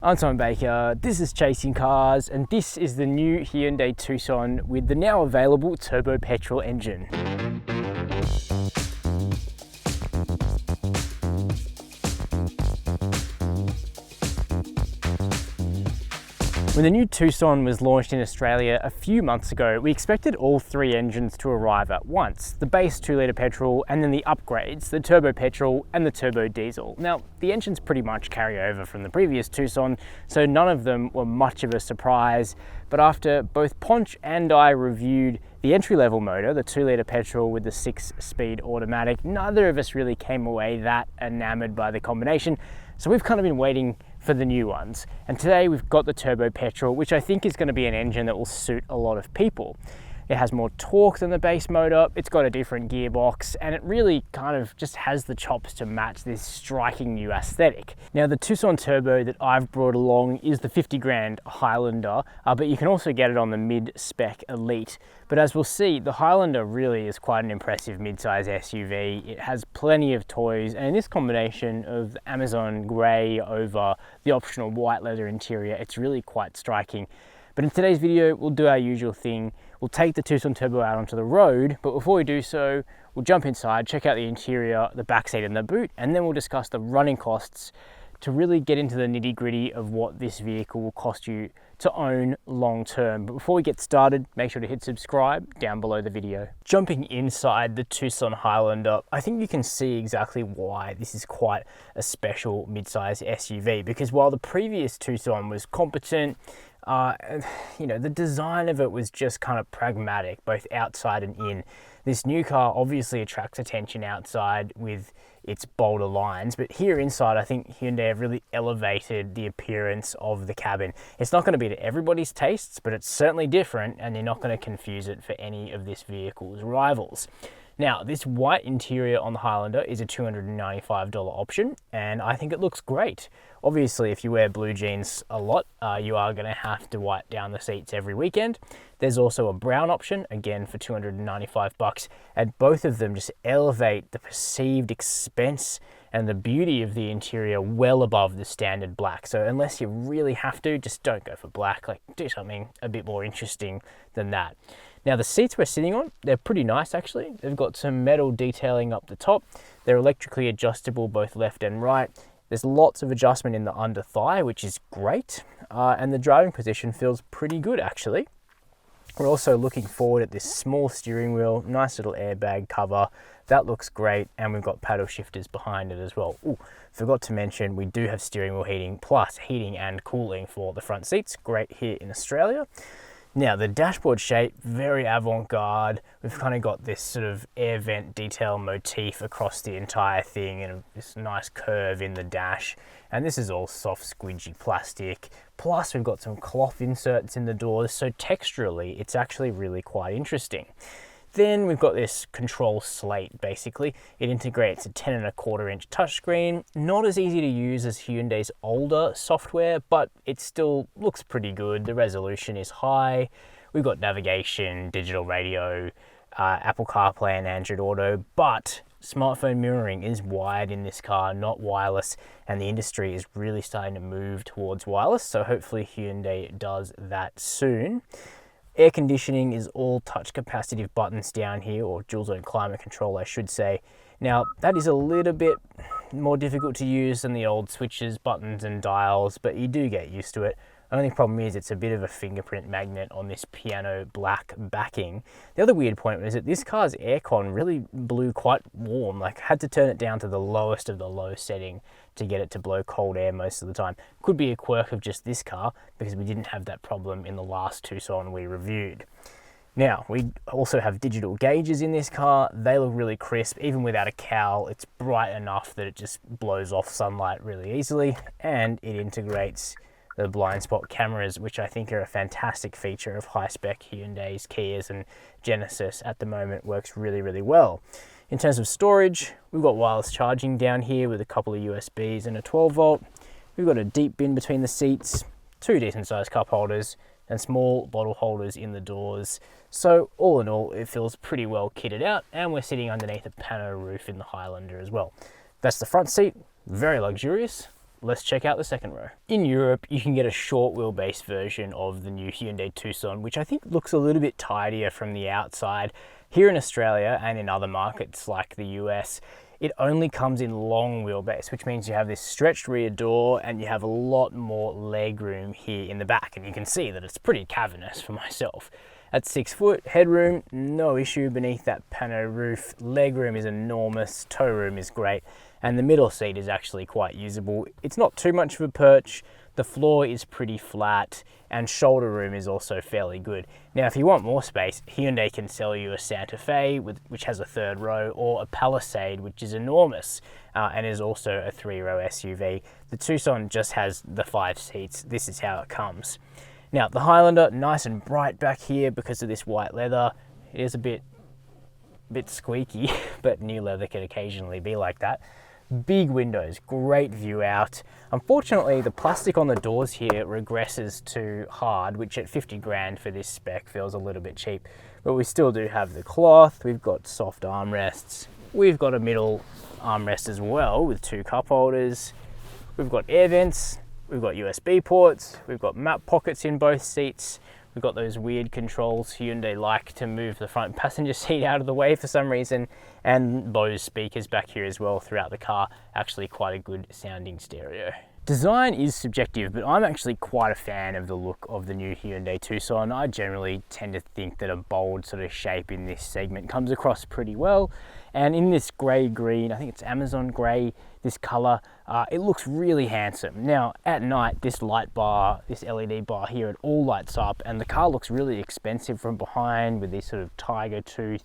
I'm Simon Baker, this is Chasing Cars, and this is the new Hyundai Tucson with the now available turbo petrol engine. When the new Tucson was launched in Australia a few months ago, we expected all three engines to arrive at once. The base 2-litre petrol and then the upgrades, the turbo petrol and the turbo diesel. Now, the engines pretty much carry over from the previous Tucson, so none of them were much of a surprise. But after both Ponch and I reviewed the entry-level motor, the 2-litre petrol with the 6-speed automatic, neither of us really came away that enamored by the combination. So we've kind of been waiting for the new ones. And today we've got the turbo petrol, which I think is going to be an engine that will suit a lot of people. It has more torque than the base motor, it's got a different gearbox, and it really kind of just has the chops to match this striking new aesthetic. Now, the Tucson Turbo that I've brought along is the 50 grand Highlander, but you can also get it on the mid-spec Elite. But as we'll see, the Highlander really is quite an impressive mid-size SUV. It has plenty of toys, and in this combination of the Amazon grey over the optional white leather interior, it's really quite striking. But in today's video, we'll do our usual thing. We'll take the Tucson Turbo out onto the road, but before we do so, we'll jump inside, check out the interior, the back seat and the boot, and then we'll discuss the running costs to really get into the nitty-gritty of what this vehicle will cost you to own long term. But before we get started, make sure to hit subscribe down below the video. Jumping inside the Tucson Highlander, I think you can see exactly why this is quite a special mid-size SUV, because while the previous Tucson was competent, the design of it was just kind of pragmatic, both outside and in. This new car obviously attracts attention outside with its bolder lines, but here inside I think Hyundai have really elevated the appearance of the cabin. It's not going to be to everybody's tastes, but it's certainly different, and you're not going to confuse it for any of this vehicle's rivals. Now, this white interior on the Highlander is a $295 option, and I think it looks great. Obviously, if you wear blue jeans a lot, you are going to have to wipe down the seats every weekend. There's also a brown option, again for $295, and both of them just elevate the perceived expense and the beauty of the interior well above the standard black. So unless you really have to, just don't go for black. Like, do something a bit more interesting than that. Now, the seats we're sitting on, they're pretty nice actually. They've got some metal detailing up the top. They're electrically adjustable both left and right. There's lots of adjustment in the under thigh, which is great. And the driving position feels pretty good actually. We're also looking forward at this small steering wheel, nice little airbag cover. That looks great, and we've got paddle shifters behind it as well. Ooh, forgot to mention, we do have steering wheel heating, plus heating and cooling for the front seats. Great here in Australia. Now, the dashboard shape, very avant-garde. We've kind of got this sort of air vent detail motif across the entire thing, and this nice curve in the dash. And this is all soft, squidgy plastic. Plus, we've got some cloth inserts in the doors, so texturally, it's actually really quite interesting. Then we've got this control slate, basically. It integrates a 10.25-inch touchscreen. Not as easy to use as Hyundai's older software, but it still looks pretty good. The resolution is high. We've got navigation, digital radio, Apple CarPlay and Android Auto, but smartphone mirroring is wired in this car, not wireless, and the industry is really starting to move towards wireless, so hopefully Hyundai does that soon. Air conditioning is all touch capacitive buttons down here, or dual zone climate control I should say. Now, that is a little bit more difficult to use than the old switches, buttons and dials, but you do get used to it. Only problem is it's a bit of a fingerprint magnet on this piano black backing. The other weird point was that this car's aircon really blew quite warm. Like, I had to turn it down to the lowest of the low setting to get it to blow cold air most of the time. Could be a quirk of just this car, because we didn't have that problem in the last Tucson we reviewed. Now, we also have digital gauges in this car. They look really crisp. Even without a cowl, it's bright enough that it just blows off sunlight really easily, and it integrates the blind spot cameras, which I think are a fantastic feature of high-spec Hyundais, Kias and Genesis at the moment. Works really, really well. In terms of storage, we've got wireless charging down here with a couple of USBs and a 12 volt. We've got a deep bin between the seats, two decent sized cup holders, and small bottle holders in the doors. So all in all, it feels pretty well kitted out, and we're sitting underneath a pano roof in the Highlander as well. That's the front seat, very luxurious. let's check out the second row. In Europe, you can get a short wheelbase version of the new Hyundai Tucson, which I think looks a little bit tidier from the outside. Here in Australia and in other markets like the US, it only comes in long wheelbase, which means you have this stretched rear door and you have a lot more leg room here in the back. And you can see that it's pretty cavernous for myself. At 6 foot, headroom, no issue beneath that pano roof. Leg room is enormous, tow room is great, and the middle seat is actually quite usable. It's not too much of a perch, the floor is pretty flat, and shoulder room is also fairly good. Now, if you want more space, Hyundai can sell you a Santa Fe, which has a 3rd row, or a Palisade, which is enormous, and is also a 3-row SUV. The Tucson just has the 5 seats. This is how it comes. Now, the Highlander, nice and bright back here because of this white leather. It is a bit squeaky, but new leather can occasionally be like that. Big windows, great view out. Unfortunately, the plastic on the doors here regresses to hard, which at 50 grand for this spec feels a little bit cheap. But we still do have the cloth, we've got soft armrests, we've got a middle armrest as well with 2 cup holders, we've got air vents, we've got USB ports, we've got map pockets in both seats, we've got those weird controls Hyundai like to move the front passenger seat out of the way for some reason, and Bose speakers back here as well throughout the car. Actually quite a good sounding stereo. Design is subjective, but I'm actually quite a fan of the look of the new Hyundai Tucson. I generally tend to think that a bold sort of shape in this segment comes across pretty well. And in this grey-green, I think it's Amazon grey, this colour, it looks really handsome. Now, at night, this light bar, this LED bar here, it all lights up, and the car looks really expensive from behind with these sort of tiger tooth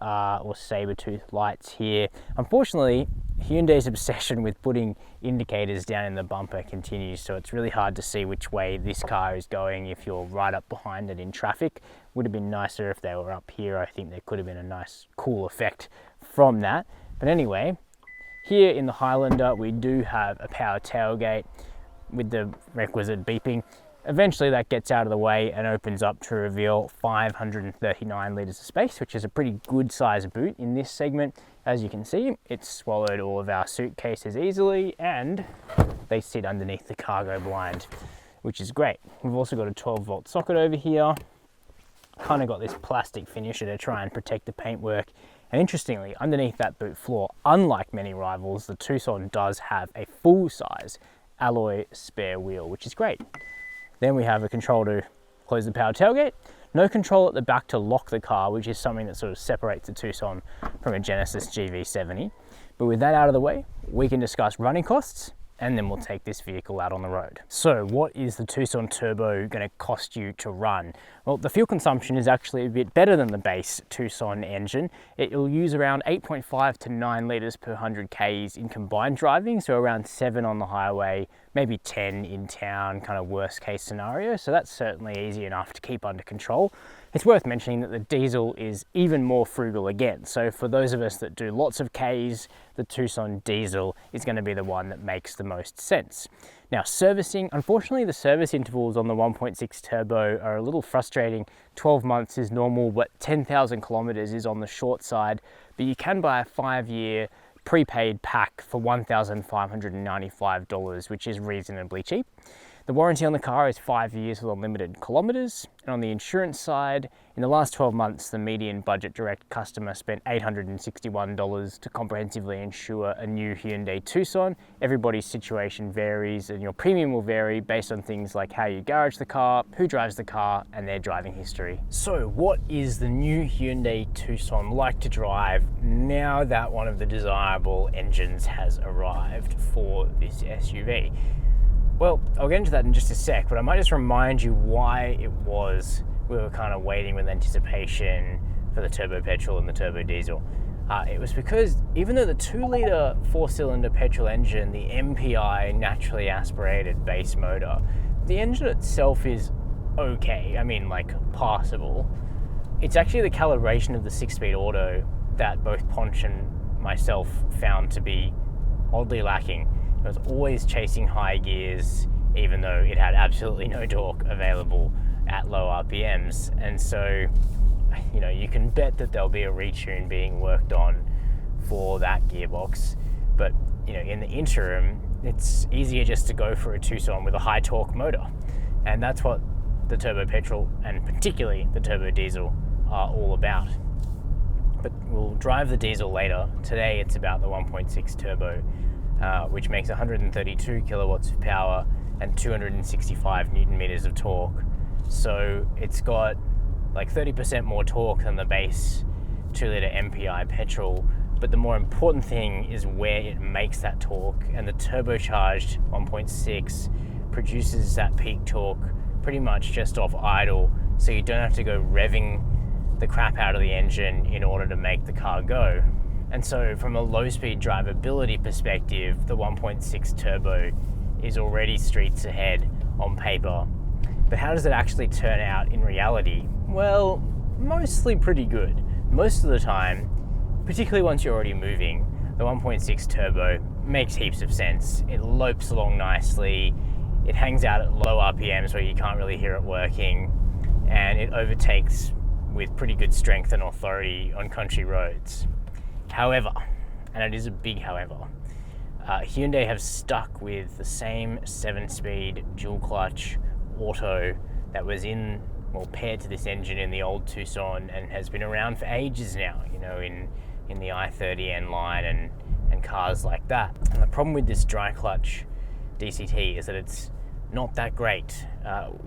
or saber tooth lights here. Unfortunately, Hyundai's obsession with putting indicators down in the bumper continues, so it's really hard to see which way this car is going if you're right up behind it in traffic. Would have been nicer if they were up here. I think there could have been a nice cool effect from that. But anyway, here in the Highlander we do have a power tailgate with the requisite beeping. Eventually that gets out of the way and opens up to reveal 539 litres of space, which is a pretty good size boot in this segment. As you can see, it's swallowed all of our suitcases easily, and they sit underneath the cargo blind, which is great. We've also got a 12-volt socket over here. Kind of got this plastic finisher to try and protect the paintwork. And interestingly, underneath that boot floor, unlike many rivals, the Tucson does have a full-size alloy spare wheel, which is great. Then we have a control to close the power tailgate. No control at the back to lock the car, which is something that sort of separates the Tucson from a Genesis GV70. But with that out of the way, we can discuss running costs, and then we'll take this vehicle out on the road. So what is the Tucson Turbo going to cost you to run? Well, the fuel consumption is actually a bit better than the base Tucson engine. It will use around 8.5 to 9 litres per 100 Ks in combined driving, so around 7 on the highway, maybe 10 in town, kind of worst case scenario. So that's certainly easy enough to keep under control. It's worth mentioning that the diesel is even more frugal again. So for those of us that do lots of Ks, the Tucson diesel is going to be the one that makes the most sense. Now, servicing, unfortunately, the service intervals on the 1.6 turbo are a little frustrating. 12 months is normal, but 10,000 kilometers is on the short side. But you can buy a 5-year prepaid pack for $1,595, which is reasonably cheap. The warranty on the car is 5 years with unlimited kilometers. And on the insurance side, in the last 12 months, the median budget direct customer spent $861 to comprehensively insure a new Hyundai Tucson. Everybody's situation varies, and your premium will vary based on things like how you garage the car, who drives the car, and their driving history. So what is the new Hyundai Tucson like to drive now that one of the desirable engines has arrived for this SUV? Well, I'll get into that in just a sec, but I might just remind you why it was we were kind of waiting with anticipation for the turbo petrol and the turbo diesel. It was because even though the 2-litre 4-cylinder petrol engine, the MPI naturally aspirated base motor, the engine itself is okay. I mean, like, passable. It's actually the calibration of the 6-speed auto that both Ponch and myself found to be oddly lacking. It was always chasing high gears, even though it had absolutely no torque available at low RPMs. And so, you know, you can bet that there'll be a retune being worked on for that gearbox. But, you know, in the interim, it's easier just to go for a Tucson with a high torque motor. And that's what the turbo petrol and particularly the turbo diesel are all about. But we'll drive the diesel later. Today it's about the 1.6 turbo, which makes 132 kilowatts of power and 265 newton meters of torque. So it's got like 30% more torque than the base 2-litre MPI petrol. But the more important thing is where it makes that torque, and the turbocharged 1.6 produces that peak torque pretty much just off idle, so you don't have to go revving the crap out of the engine in order to make the car go. And so from a low-speed drivability perspective, the 1.6 turbo is already streets ahead on paper. But how does it actually turn out in reality? Well, mostly pretty good. Most of the time, particularly once you're already moving, the 1.6 turbo makes heaps of sense. It lopes along nicely, it hangs out at low RPMs where you can't really hear it working, and it overtakes with pretty good strength and authority on country roads. However, and it is a big however, Hyundai have stuck with the same 7-speed dual clutch auto that was paired to this engine in the old Tucson and has been around for ages now, you know, in the i30N line and cars like that. And the problem with this dry clutch DCT is that it's not that great.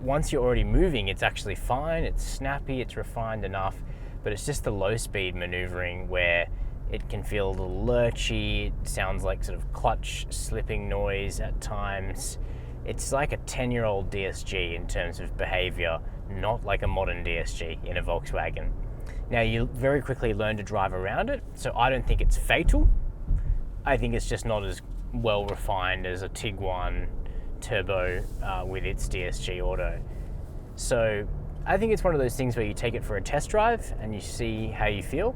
Once you're already moving, it's actually fine, it's snappy, it's refined enough, but it's just the low speed maneuvering where it can feel a little lurchy. It sounds like sort of clutch slipping noise at times. It's like a 10-year-old DSG in terms of behavior, not like a modern DSG in a Volkswagen. Now, you very quickly learn to drive around it, so I don't think it's fatal. I think it's just not as well refined as a Tiguan turbo with its DSG auto. So I think it's one of those things where you take it for a test drive and you see how you feel.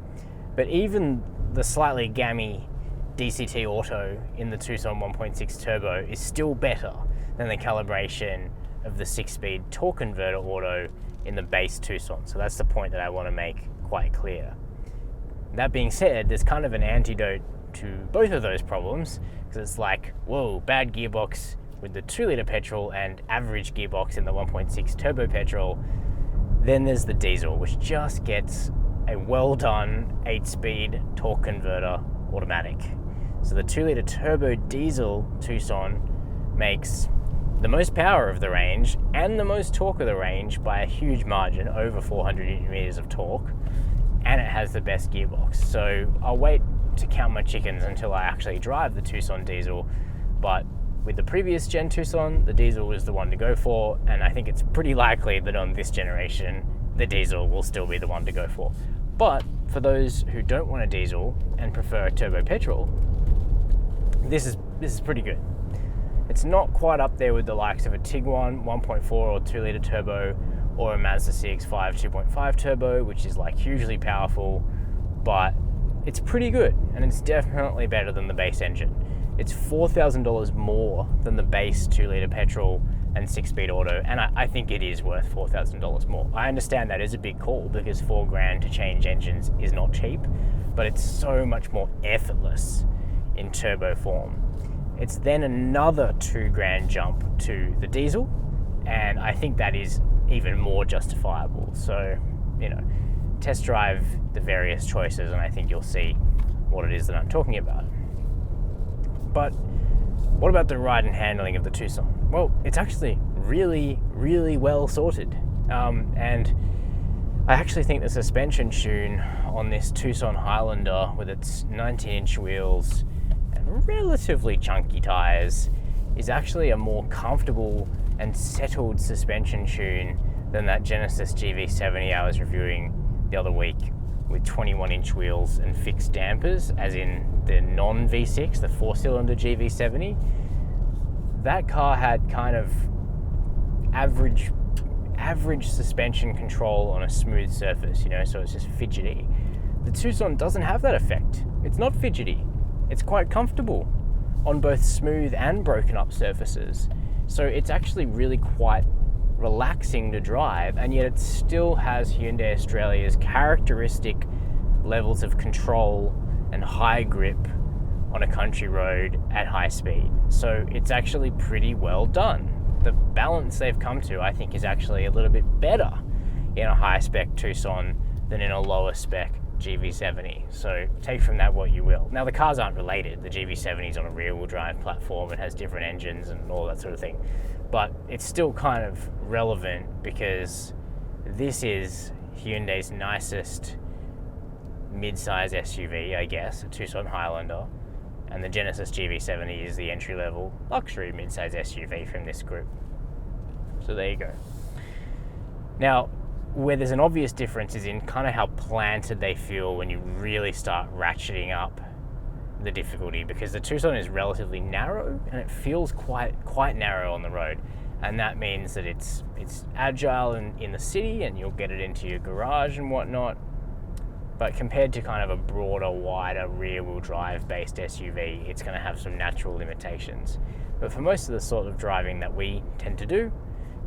But even the slightly gammy DCT auto in the Tucson 1.6 turbo is still better than the calibration of the 6-speed torque converter auto in the base Tucson. So that's the point that I want to make quite clear. That being said, there's kind of an antidote to both of those problems, because it's like, whoa, bad gearbox with the 2-litre petrol and average gearbox in the 1.6 turbo petrol. Then there's the diesel, which just gets a well-done 8-speed torque converter automatic. So the 2-litre turbo diesel Tucson makes the most power of the range and the most torque of the range by a huge margin, over 400 newton meters of torque, and it has the best gearbox. So I'll wait to count my chickens until I actually drive the Tucson diesel, but with the previous gen Tucson, the diesel was the one to go for, and I think it's pretty likely that on this generation, the diesel will still be the one to go for. But for those who don't want a diesel and prefer a turbo petrol, this is pretty good. It's not quite up there with the likes of a Tiguan 1.4 or 2-litre turbo, or a Mazda CX-5 2.5 turbo, which is like hugely powerful, but it's pretty good, and it's definitely better than the base engine. It's $4,000 more than the base 2-litre petrol and 6-speed auto, and I think it is worth $4,000 more. I understand that is a big call because $4,000 to change engines is not cheap, but it's so much more effortless in turbo form. It's then another $2,000 jump to the diesel, and I think that is even more justifiable. So, you know, test drive the various choices and I think you'll see what it is that I'm talking about. But what about the ride and handling of the Tucson? Well, it's actually really, really well sorted. And I actually think the suspension tune on this Tucson Highlander with its 19-inch wheels and relatively chunky tires is actually a more comfortable and settled suspension tune than that Genesis GV70 I was reviewing the other week with 21-inch wheels and fixed dampers, as in the non-V6, the 4-cylinder GV70. That car had kind of average suspension control on a smooth surface, you know, so it's just fidgety. The Tucson doesn't have that effect. It's not fidgety. It's quite comfortable on both smooth and broken up surfaces. So it's actually really quite relaxing to drive, and yet it still has Hyundai Australia's characteristic levels of control and high grip on a country road at high speed. So it's actually pretty well done. The balance they've come to, I think, is actually a little bit better in a high spec Tucson than in a lower spec GV70. So take from that what you will. Now the cars aren't related. The GV70 is on a rear wheel drive platform and has different engines and all that sort of thing. But it's still kind of relevant because this is Hyundai's nicest mid-size SUV, I guess, a Tucson Highlander. And the Genesis GV70 is the entry-level luxury mid-size SUV from this group. So there you go. Now, where there's an obvious difference is in kind of how planted they feel when you really start ratcheting up the difficulty, because the Tucson is relatively narrow and it feels quite narrow on the road. And that means that it's agile in the city and you'll get it into your garage and whatnot. But compared to kind of a broader, wider rear-wheel drive based SUV, it's going to have some natural limitations. But for most of the sort of driving that we tend to do,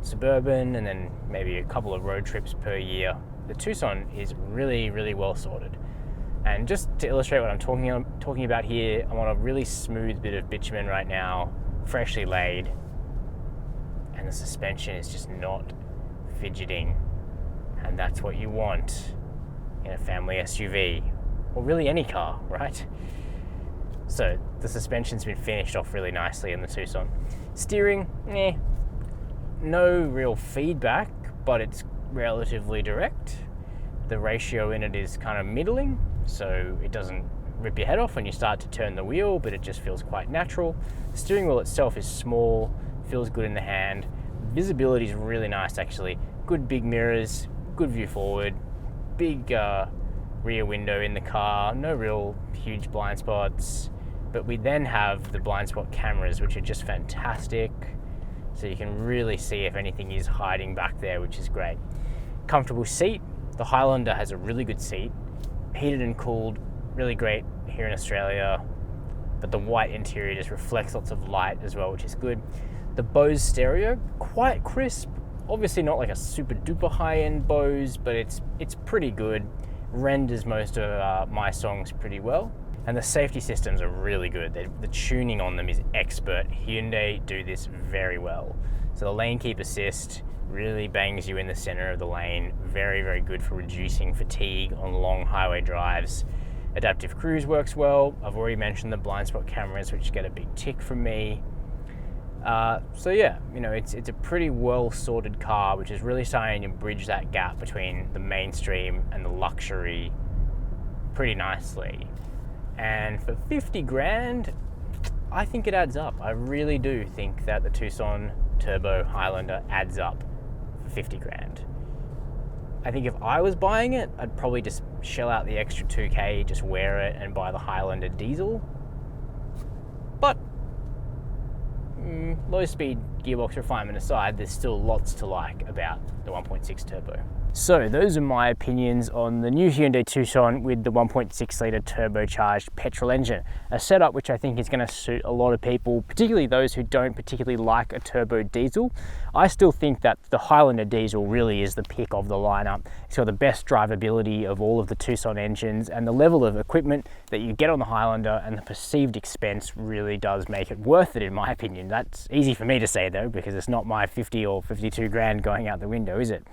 suburban and then maybe a couple of road trips per year, the Tucson is really, really well sorted. And just to illustrate what I'm talking about here, I'm on a really smooth bit of bitumen right now, freshly laid, and the suspension is just not fidgeting. And that's what you want in a family SUV, or really any car, right? So the suspension's been finished off really nicely in the Tucson. Steering, no real feedback, but it's relatively direct. The ratio in it is kind of middling, so it doesn't rip your head off when you start to turn the wheel, but it just feels quite natural. The steering wheel itself is small, feels good in the hand. Visibility is really nice actually. Good big mirrors, good view forward, big rear window in the car, no real huge blind spots. But we then have the blind spot cameras, which are just fantastic. So you can really see if anything is hiding back there, which is great. Comfortable seat. The Highlander has a really good seat. Heated and cooled, really great here in Australia. But the white interior just reflects lots of light as well, which is good. The Bose stereo, quite crisp. Obviously not like a super duper high-end Bose, but it's pretty good. Renders most of my songs pretty well. And the safety systems are really good. The tuning on them is expert. Hyundai do this very well. So the lane keep assist really bangs you in the center of the lane. Very, very good for reducing fatigue on long highway drives. Adaptive cruise works well. I've already mentioned the blind spot cameras, which get a big tick from me. So yeah, it's a pretty well sorted car, which is really starting to bridge that gap between the mainstream and the luxury pretty nicely. And for 50 grand, I think it adds up. I really do think that the Tucson Turbo Highlander adds up for 50 grand. I think if I was buying it, I'd probably just shell out the extra 2K, just wear it and buy the Highlander diesel. But low speed gearbox refinement aside, there's still lots to like about the 1.6 turbo. So those are my opinions on the new Hyundai Tucson with the 1.6 litre turbocharged petrol engine, a setup which I think is going to suit a lot of people, particularly those who don't particularly like a turbo diesel. I still think that the Highlander diesel really is the pick of the lineup. It's got the best drivability of all of the Tucson engines, and the level of equipment that you get on the Highlander and the perceived expense really does make it worth it, in my opinion. That's easy for me to say though, because it's not my 50 or 52 grand going out the window, is it?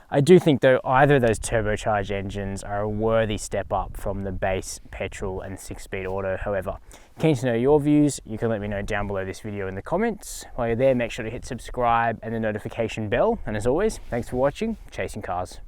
I do think though either of those turbocharged engines are a worthy step up from the base petrol and 6-speed auto. However, keen to know your views. You can let me know down below this video in the comments. While you're there, make sure to hit subscribe and the notification bell. And as always, thanks for watching Chasing Cars.